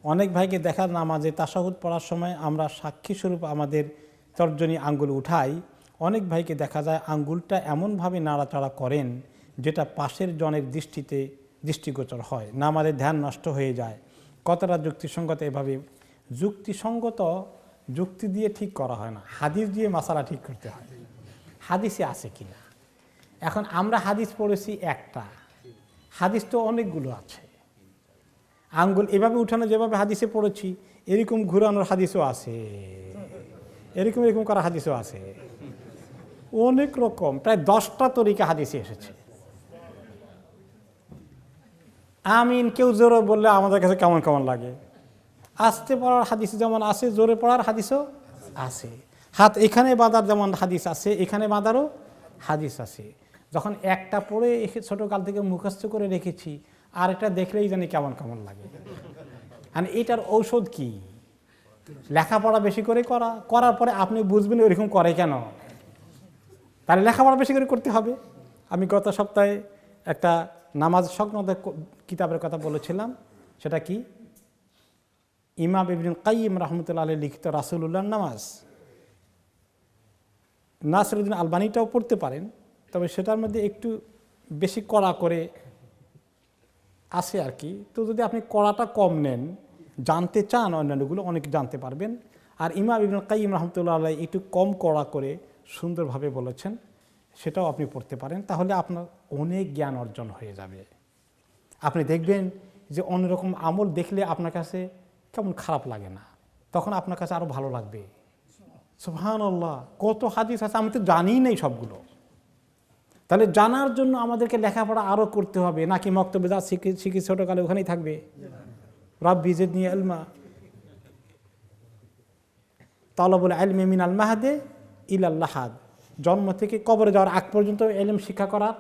অনেক ভাইকে দেখা নামাজে তাশাহুদ পড়ার সময় আমরা সাক্ষী স্বরূপ আমাদের তর্জনী আঙ্গুল উঠাই, অনেক ভাইকে দেখা যায় আঙ্গুলটা এমনভাবে নাড়াচাড়া করেন যেটা পাশের জনের দৃষ্টিতে দৃষ্টিগোচর হয়, নামাজের ধ্যান নষ্ট হয়ে যায়। কতটা যুক্তিসঙ্গত? এভাবে যুক্তিসঙ্গত যুক্তি দিয়ে ঠিক করা হয় না, হাদিস দিয়ে মাসালা ঠিক করতে হয়। হাদিসে আছে কিনা? এখন আমরা হাদিস পড়েছি একটা, হাদিস তো অনেকগুলো আছে। আঙ্গুল এভাবে উঠানো যেভাবে হাদিসে পড়েছি, এরকম ঘুরানোর হাদিসও আছে, এরকম এরকম করা হাদিসও আছে, অনেক রকম, প্রায় 10টা তরিকা হাদিসে এসেছে। আমিন কেউ জোরে বললে আমাদের কাছে কেমন কেমন লাগে। আস্তে পড়ার হাদিস যেমন আছে, জোরে পড়ার হাদিসও আছে। হাত এখানে বাঁধার যেমন হাদিস আছে, এখানে বাঁধারও হাদিস আছে। যখন একটা পড়ে ছোটকাল থেকে মুখস্থ করে রেখেছি, আর একটা দেখলেই জানি কেমন কেমন লাগে। আর এটার ঔষধ কি? লেখাপড়া বেশি করে করার পরে আপনি বুঝবেন ওইরকম করে কেন, তাহলে লেখাপড়া বেশি করে করতে হবে। আমি গত সপ্তাহে একটা নামাজ সংক্রান্ত কিতাবের কথা বলেছিলাম, সেটা কি? ইমাম ইবনুল কাইয়িম রাহমাতুল্লাহ আলাইহি লিখিত রাসূলুল্লাহর নামাজ। নাসিরউদ্দিন আলবানীটাও পড়তে পারেন, তবে সেটার মধ্যে একটু বেশি কড়া করে আছে আর কি। তো যদি আপনি কড়াটা কম নেন, জানতে চান অন্যান্যগুলো, অনেক জানতে পারবেন। আর ইমাম ইবনুল কাইয়িম রাহমাতুল্লাহ আলাইহি একটু কম কড়া করে সুন্দরভাবে বলেছেন, সেটাও আপনি পড়তে পারেন। তাহলে আপনার অনেক জ্ঞান অর্জন হয়ে যাবে। আপনি দেখবেন যে অন্যরকম আমল দেখলে আপনার কাছে কেমন খারাপ লাগে না, তখন আপনার কাছে আরও ভালো লাগবে। সুবহানাল্লাহ, কত হাদিস আছে আমি তো জানিই নাই সবগুলো। তাহলে জানার জন্য আমাদেরকে লেখাপড়া আরও করতে হবে, নাকি মক্তবে যা শিখি ছোটোকালে ওখানেই থাকবে? রাব্বি জিদনি ইলমা, তালাবুল ইলমি মিনাল মাহদে ইলাল লাহাদ, জন্ম থেকে কবরে যাওয়ার আগ পর্যন্ত ইলম শিক্ষা করার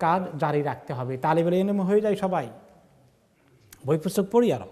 কাজ জারি রাখতে হবে। তালিবুল ইলম হয়ে যায় সবাই, বই পুস্তক পড়ি আরও।